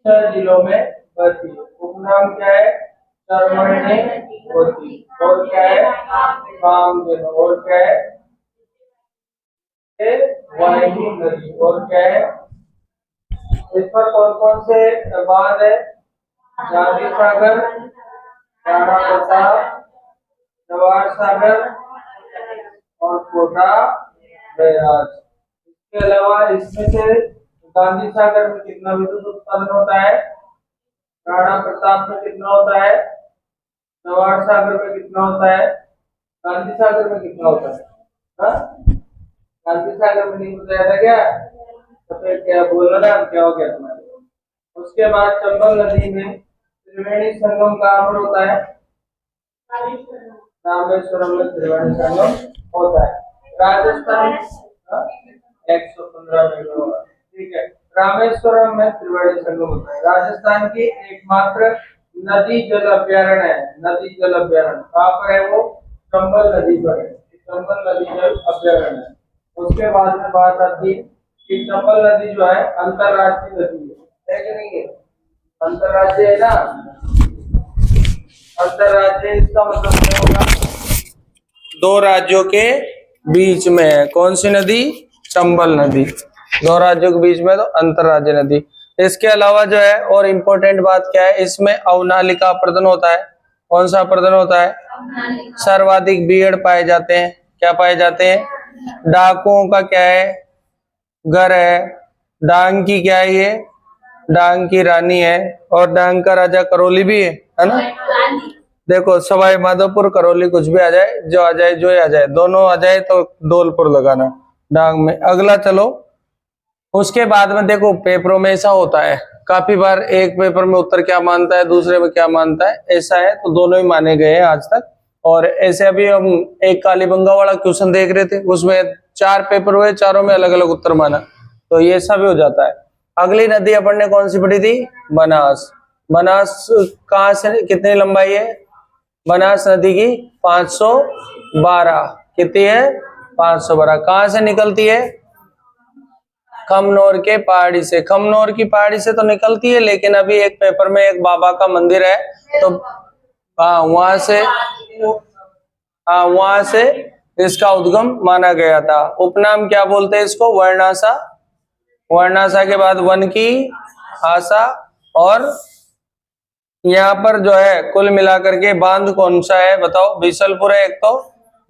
6 जिलों में बहती है। उपनाम क्या है? कर्मण्यवती। और क्या है? कामधेनु। और क्या है? वाहिनी नदी। और क्या है? इस पर कौन कौन से बांध है? गांधी सागर, राणा प्रताप, जवाहर सागर और कोटा बैराज। इसके अलावा इसमें से गांधी सागर में कितना विद्युत उत्पादन होता है? राणा प्रताप में कितना होता है? जवाहर सागर में कितना होता है? गांधी सागर में कितना होता है? हाँ? गांधी सागर में नहीं बताया था क्या? तो फिर क्या बोलो ना, क्या हो गया तुम्हारे? उसके बाद चंबल नदी में त्रिवेणी संगम कहाँ पर होता है? रामेश्वरम में त्रिवेणी संगम होता है। राजस्थान 115 मेगावाट। ठीक है, रामेश्वरम में त्रिवेणी संगम होता है। राजस्थान की एकमात्र नदी जल अभ्यारण्य है। नदी जल अभ्यारण्य कहाँ पर है? वो चंबल नदी पर है। चंबल नदी जल अभ्यारण्य है। उसके बाद में बात आती है कि चंबल नदी जो है अंतरराष्ट्रीय नदी है कि नहीं है? अंतरराष्ट्रीय है ना। अंतरराज्यीय इसका मतलब क्या होगा? दो राज्यों के बीच में है। कौन सी नदी? चंबल नदी। दो राज्यों के बीच में तो अंतरराज्यीय नदी। इसके अलावा जो है और इम्पोर्टेंट बात क्या है, इसमें अवनालिका प्रदन होता है। कौन सा प्रदन होता है? सर्वाधिक बीहड़ पाए जाते हैं। क्या पाए जाते हैं? डाकुओं का क्या है? घर है। डांग की क्या है? ये डांग की रानी है। और डांग का राजा करौली भी है ना। देखो, सवाई माधोपुर करौली कुछ भी आ जाए, जो आ जाए, जो आ जाए, दोनों आ जाए तो धौलपुर लगाना डांग में। अगला चलो, उसके बाद में देखो पेपरों में ऐसा होता है काफी बार, एक पेपर में उत्तर क्या मानता है, दूसरे में क्या मानता है, ऐसा है तो दोनों ही माने गए हैं आज तक। और ऐसे अभी हम एक कालीबंगा वाला क्वेश्चन देख रहे थे, उसमें 4 पेपर हुए, चारों में अलग अलग उत्तर माना, तो ये सब भी हो जाता है। अगली नदी अपन ने कौन सी पढ़ी थी? बनास। बनास कहाँ से, कितनी लंबाई है? बनास नदी की 512। कितनी है? 512। कहाँ से निकलती है? खमनोर के पहाड़ी से। खमनोर की पहाड़ी से तो निकलती है, लेकिन अभी एक पेपर में एक बाबा का मंदिर है, तो वहां से, वहां से इसका उद्गम माना गया था। उपनाम क्या बोलते हैं इसको? वर्णासा। वर्णासा के बाद वन की आशा। और यहाँ पर जो है कुल मिलाकर के बांध कौन सा है बताओ? बीसलपुर है एक तो।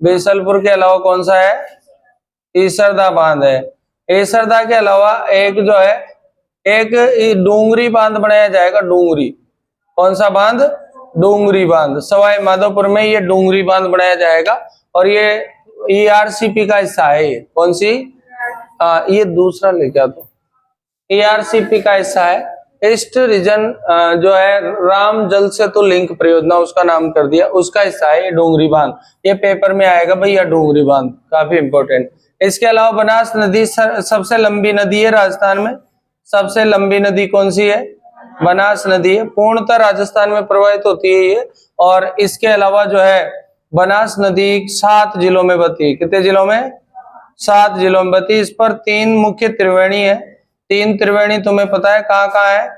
बीसलपुर के अलावा कौन सा है? ईसरदा बांध है। ईसरदा के अलावा एक जो है, एक डूंगरी बांध बनाया जाएगा। डूंगरी। कौन सा बांध? डूंगरी बांध। सवाई माधोपुर में ये डूंगरी बांध बनाया जाएगा, और ये ईआरसीपी का हिस्सा है। ये कौन सी? ये दूसरा लेके आ दो। ईआरसीपी का हिस्सा है। ईस्ट रीजन जो है राम जल सेतु लिंक परियोजना, उसका नाम कर दिया, उसका हिस्सा है ये डूंगरी बांध। ये पेपर में आएगा भैया, डूंगरी बांध काफी इंपॉर्टेंट। इसके अलावा बनास नदी सबसे लंबी नदी है राजस्थान में। सबसे लंबी नदी कौन सी है? बनास नदी है। पूर्णतः राजस्थान में प्रवाहित होती है ये। और इसके अलावा जो है बनास नदी 7 जिलों में बहती है। कितने जिलों में? 7 जिलों में बहती है। इस पर 3 मुख्य त्रिवेणी है। 3 त्रिवेणी तुम्हें पता है कहाँ कहाँ है?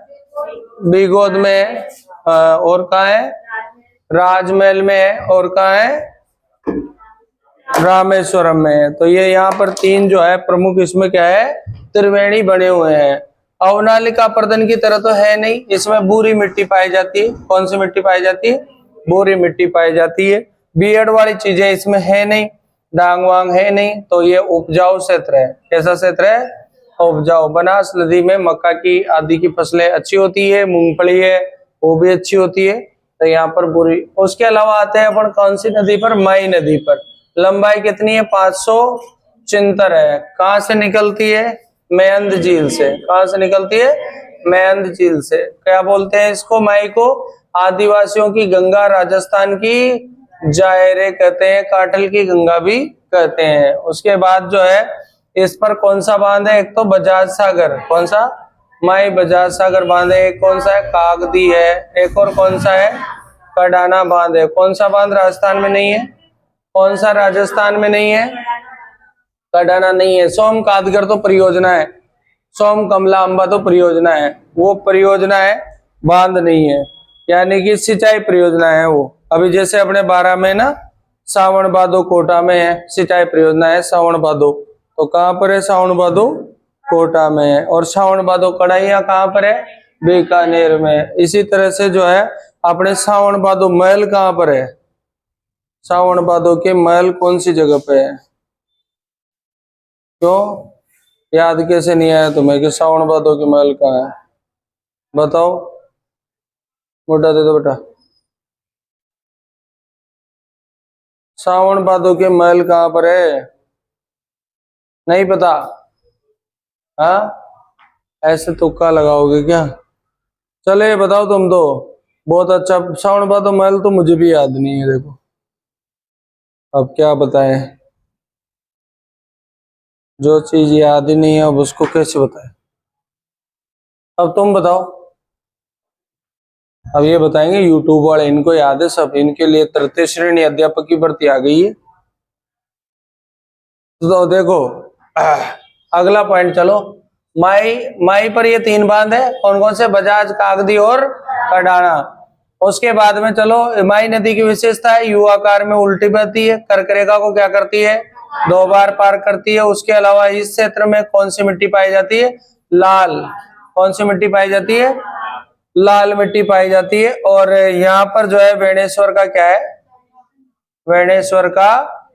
बीगोद में है, और कहाँ है? राजमहल में है, और कहाँ है? रामेश्वरम में है। तो ये यहाँ पर 3 जो है प्रमुख, इसमें क्या है? त्रिवेणी बने हुए हैं। अवनालिका प्रदन की तरह तो है नहीं, इसमें भूरी मिट्टी पाई जाती है। कौन सी मिट्टी पाई जाती है? भूरी मिट्टी पाई जाती है। बीहड़ वाली चीजें इसमें है नहीं, डांग वांग है नहीं, तो ये उपजाऊ क्षेत्र है। कैसा क्षेत्र है? उपजाऊ। बनास नदी में मक्का की आदि की फसलें अच्छी होती है, मूंगफली है वो भी अच्छी होती है, तो यहाँ पर बुरी। उसके अलावा आते हैं अपन कौन सी नदी पर? माई नदी पर। लंबाई कितनी है? 576 है। कहाँ से निकलती है? मेयंद झील से। कहाँ से निकलती है? मेयंद झील से। क्या बोलते हैं इसको? माई को आदिवासियों की गंगा, राजस्थान की जायरे कहते हैं, काटल की गंगा भी कहते हैं। उसके बाद जो है इस पर कौन सा बांध है? एक तो बजाज सागर। कौन सा? माई बजाज सागर बांध है। एक कौन सा है? कागदी है। एक और कौन सा है? कडाना बांध है। कौन सा बांध राजस्थान में नहीं है? कौन सा राजस्थान में नहीं है? कडाना नहीं है। सोम कादगर तो परियोजना है। सोम कमला अम्बा तो परियोजना है, वो परियोजना है, बांध नहीं है, यानी कि सिंचाई परियोजना है वो। अभी जैसे अपने 12 में ना सावन भादो कोटा में है, सिंचाई परियोजना है सावन भादो, तो कहाँ पर है सावन भादो कोटा में है। और सावन भादो कढ़ाइया कहाँ पर है, बीकानेर में। इसी तरह से जो है अपने सावन भादो महल कहाँ पर है, सावन भादो के महल कौन सी जगह पे है, क्यों याद कैसे नहीं आया तुम्हें कि सावन भादो के महल कहाँ है, बताओ, मोटा दे दो बेटा। सावन भादो के महल कहाँ पर है, नहीं पता, हाँ ऐसे तुक्का लगाओगे क्या, चले बताओ तुम तो, बहुत अच्छा। सावन भादो महल तो मुझे भी याद नहीं है, देखो अब क्या बताएं, जो चीज याद ही नहीं है अब उसको कैसे बताएं। अब तुम बताओ, अब ये बताएंगे यूट्यूब वाले, इनको याद है सब, इनके लिए तृतीय श्रेणी अध्यापक की भर्ती आ गई है। तो देखो अगला पॉइंट, चलो माई माई पर ये 3 बांध है, कौन कौन से, बजाज, कागदी और कडाना। उसके बाद में चलो माई नदी की विशेषता है, यू आकार में उल्टी बहती है, कर्करेखा को क्या करती है, 2 बार पार करती है। उसके अलावा इस क्षेत्र में कौन सी मिट्टी पाई जाती है, लाल, कौन सी मिट्टी पाई जाती है, लाल मिट्टी पाई जाती है। और यहाँ पर जो है वेणेश्वर का क्या है, वेणेश्वर का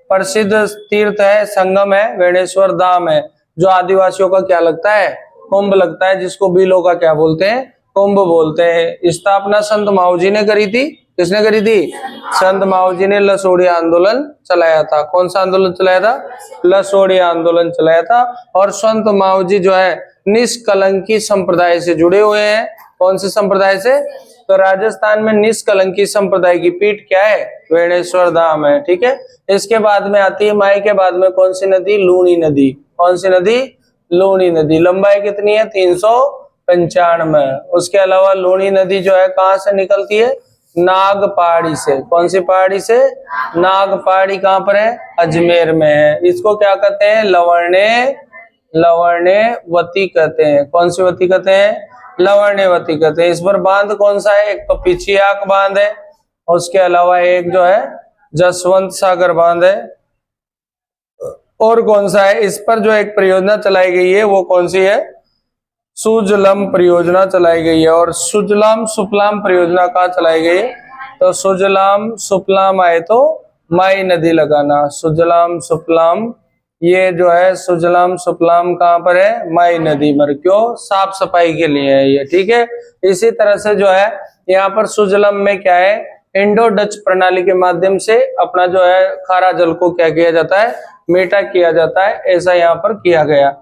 प्रसिद्ध तीर्थ है, संगम है, वेणेश्वर धाम है, जो आदिवासियों का क्या लगता है, कुंभ लगता है, जिसको बीलों का क्या बोलते हैं, कुंभ बोलते हैं। स्थापना संत माऊजी ने करी थी, किसने करी थी, संत माऊजी ने लसोड़ी आंदोलन चलाया था। कौन सा आंदोलन चलाया था, लसोड़ी आंदोलन चलाया था। और संत माऊजी जो है निष्कलंकी संप्रदाय से जुड़े हुए हैं, कौन से संप्रदाय से, तो राजस्थान में निष्कलंकी संप्रदाय की पीठ क्या है, वेणेश्वर धाम है, ठीक है। इसके बाद में आती है माई के बाद में कौन सी नदी, लूनी नदी, कौन सी नदी, लूनी नदी। लंबाई कितनी है, 395। उसके अलावा लूनी नदी जो है कहाँ से निकलती है, नाग पहाड़ी से, कौन सी पहाड़ी से, नाग पहाड़ी कहाँ पर है, अजमेर में है। इसको क्या कहते हैं, लवण्यवती कहते हैं, कौन सी वती कहते हैं, लवण्यवती कहते हैं। इस पर बांध कौन सा है, एक तो पिछियाक बांध है, उसके अलावा एक जो है जसवंत सागर बांध है, और कौन सा है, इस पर जो एक परियोजना चलाई गई है वो कौन सी है, सुजलम परियोजना चलाई गई है। और सुजलाम सुफलाम परियोजना कहाँ चलाई गई है, तो सुजलाम सुफलाम आए तो माई नदी लगाना, सुजलाम सुफलाम, ये जो है सुजलाम सुफलाम कहाँ पर है, माई नदी पर, क्यों, साफ सफाई के लिए है ये, ठीक है। इसी तरह से जो है यहाँ पर सुजलम में क्या है, इंडो डच प्रणाली के माध्यम से अपना जो है खारा जल को क्या किया जाता है, मीठा किया जाता है, ऐसा यहाँ पर किया गया।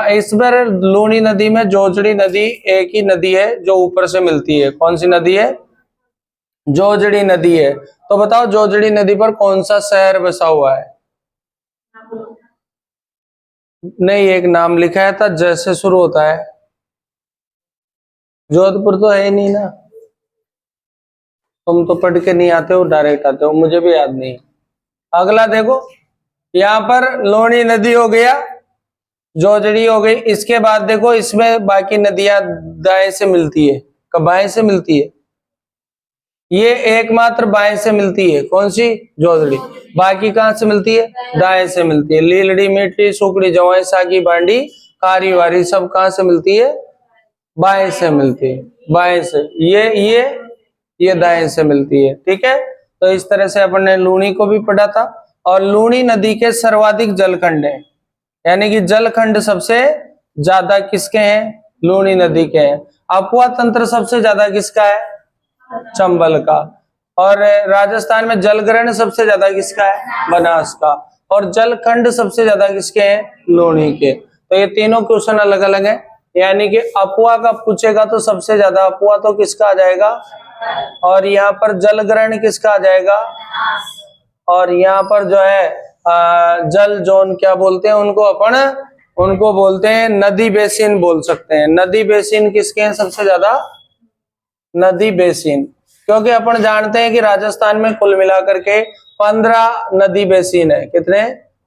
इस बार लूनी नदी में जोजड़ी नदी एक ही नदी है जो ऊपर से मिलती है, कौन सी नदी है, जोजड़ी नदी है। तो बताओ जोजड़ी नदी पर कौन सा शहर बसा हुआ है, नहीं एक नाम लिखा है था जैसे शुरू होता है, जोधपुर तो है ही नहीं ना, तुम तो पढ़ के नहीं आते हो, डायरेक्ट आते हो, मुझे भी याद नहीं। अगला देखो, यहाँ पर लूनी नदी हो गया, जोजड़ी हो गई। इसके बाद देखो इसमें बाकी नदियां दाएं से मिलती है, कब बाएं से मिलती है, ये एकमात्र बाएं से मिलती है, कौन सी, जोजड़ी। बाकी कहाँ से मिलती है, दाएं से मिलती है। लीलड़ी, मिट्टी, सुकड़ी, जवाई, सागी, बांडी, कारी वारी सब कहाँ से मिलती है, बाएं से मिलती है, बाएं से। ये दाएं से मिलती है, ठीक है। तो इस तरह से अपन ने लूनी को भी पढ़ा था। और लूनी नदी के सर्वाधिक जलखंड है, यानी कि जलखंड सबसे ज्यादा किसके हैं, लूनी नदी के हैं। अफवाह तंत्र सबसे ज्यादा किसका है, चंबल का। और राजस्थान में जलग्रहण सबसे ज्यादा किसका है, बनास का। और जलखंड सबसे ज्यादा किसके हैं, लूनी के। तो ये तीनों क्वेश्चन अलग अलग है, यानी कि अफवाह का पूछेगा तो सबसे ज्यादा अफवाह तो किसका आ जाएगा, और यहाँ पर जलग्रहण किसका आ जाएगा, और यहाँ पर जो है जल जोन क्या बोलते हैं उनको, अपन उनको बोलते हैं नदी बेसिन बोल सकते हैं। नदी बेसिन किसके हैं सबसे ज्यादा, नदी बेसिन, क्योंकि अपन जानते हैं कि राजस्थान में कुल मिलाकर के 15 नदी बेसिन है, कितने,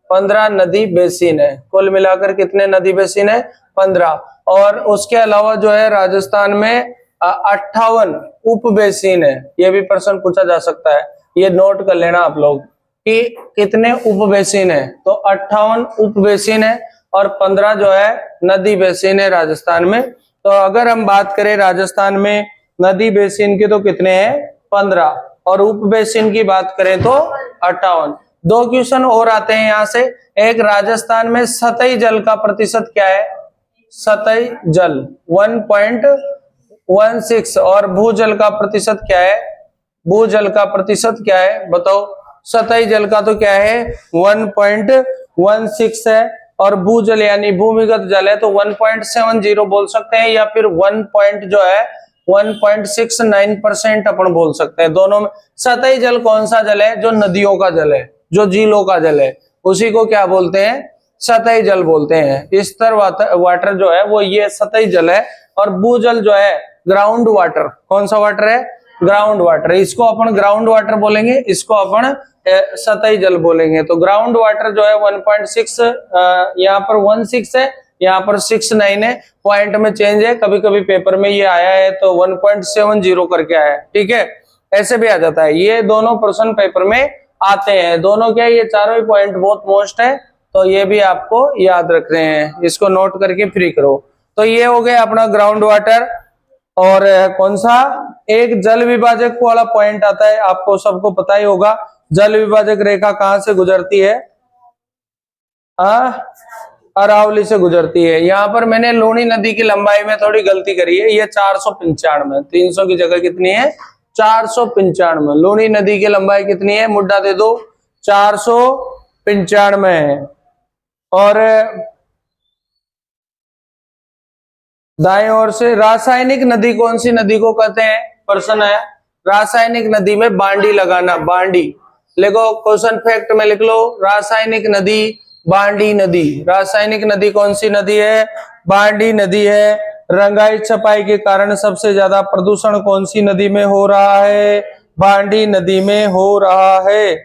15 नदी बेसिन है। कुल मिलाकर कितने नदी बेसिन है? 15। और उसके अलावा जो है राजस्थान में 58 उप बेसिन है। ये भी प्रश्न पूछा जा सकता है, ये नोट कर लेना आप लोग कि कितने उप बेसिन है। तो 58 उप बेसिन है और 15 जो है नदी बेसिन है राजस्थान में। तो अगर हम बात करें राजस्थान में नदी बेसिन के तो कितने हैं? 15, और उप बेसिन की बात करें तो 58। 2 क्वेश्चन और आते हैं यहां से। एक, राजस्थान में सतही जल का प्रतिशत क्या है? सतही जल 1.16। और भूजल का प्रतिशत क्या है? भूजल का प्रतिशत क्या है बताओ? सतही जल का तो क्या है? 1.16 है, और भूजल यानी भूमिगत जल है तो 1.70 बोल सकते हैं, या फिर 1.69% अपन बोल सकते हैं। दोनों में सतही जल कौन सा जल है? जो नदियों का जल है, जो झीलों का जल है, उसी को क्या बोलते हैं? सतही जल बोलते हैं। स्तर वाटर जो है वो ये सतही जल है, और भूजल जो है ग्राउंड वाटर। कौन सा वाटर है? Ground water. इसको अपन ग्राउंड वाटर बोलेंगे, इसको अपन सतही जल बोलेंगे। तो ग्राउंड वाटर जो है 1.6, यहाँ पर 16 है, यहाँ पर 69 है, पॉइंट में चेंज है। कभी कभी पेपर में ये आया है तो 1.70 करके आया है, ठीक है, ऐसे भी आ जाता है। ये दोनों प्रश्न पेपर में आते हैं। दोनों क्या, ये चारों ही पॉइंट बहुत मोस्ट है, तो ये भी आपको याद रख रहे हैं, इसको नोट करके फ्री करो। तो ये हो गया अपना ग्राउंड वाटर। और कौन सा एक जल विभाजक वाला पॉइंट आता है, आपको सबको पता ही होगा। जल विभाजक रेखा कहां से गुजरती है? अरावली से गुजरती है। यहाँ पर मैंने लूनी नदी की लंबाई में थोड़ी गलती करी है, ये 495, 300 की जगह कितनी है? 495। लूनी नदी की लंबाई कितनी है? मुद्दा दे दो, 495 है। और दाएं ओर से रासायनिक नदी कौन सी नदी को कहते हैं? प्रश्न है। रासायनिक नदी में बांडी लगाना, बांडी लिखो, क्वेश्चन फैक्ट में लिख लो, रासायनिक नदी बांडी नदी। रासायनिक नदी कौन सी नदी है? बांडी नदी है। रंगाई छपाई के कारण सबसे ज्यादा प्रदूषण कौन सी नदी में हो रहा है? बांडी नदी में हो रहा है।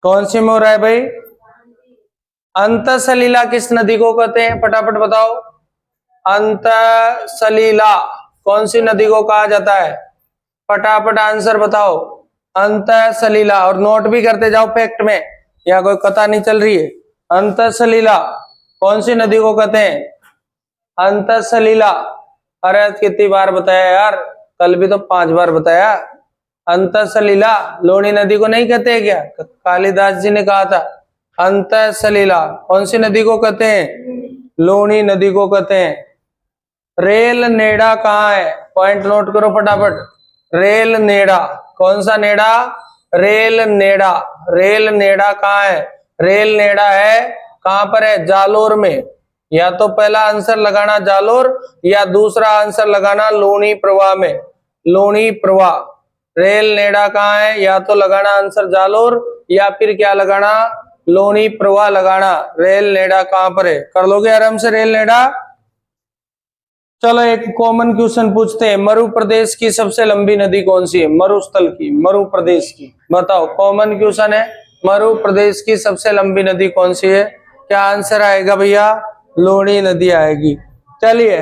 कौन सी में हो रहा है भाई? अंतसलीला किस नदी को कहते हैं? फटाफट बताओ। अंतसलीला कौन सी नदी को कहा जाता है? फटाफट आंसर बताओ। अंतसलीला, और नोट भी करते जाओ फैक्ट में, यहाँ कोई कथा नहीं चल रही है। अंतसलीला कौन सी नदी को कहते हैं? अंतसलीला। अरे कितनी बार बताया यार, कल भी तो 5 बार बताया। अंतसलीला लूनी नदी को नहीं कहते हैं क्या? कालिदास जी ने कहा था। अंतसलीला कौन सी नदी को कहते हैं? लूनी नदी को कहते हैं। रेल नेड़ा कहाँ है? पॉइंट नोट करो फटाफट। रेल नेड़ा, कौन सा नेड़ा? रेल नेड़ा। रेल नेड़ा कहाँ है? रेल नेड़ा है कहाँ पर है? जालोर में। या तो पहला आंसर लगाना जालोर, या दूसरा आंसर लगाना लूनी प्रवाह में। लूनी प्रवाह, रेल नेड़ा कहाँ है? या तो लगाना आंसर जालोर, या फिर क्या लगाना? लूनी प्रवाह लगाना। रेल नेड़ा कहाँ पर है? कर लोगे आराम से रेल नेड़ा। चलो एक कॉमन क्वेश्चन पूछते हैं, मरु प्रदेश की सबसे लंबी नदी कौन सी है? मरुस्थल की, मरु प्रदेश की, बताओ। कॉमन क्वेश्चन है, मरु प्रदेश की सबसे लंबी नदी कौन सी है? क्या आंसर आएगा भैया? लूनी नदी आएगी। चलिए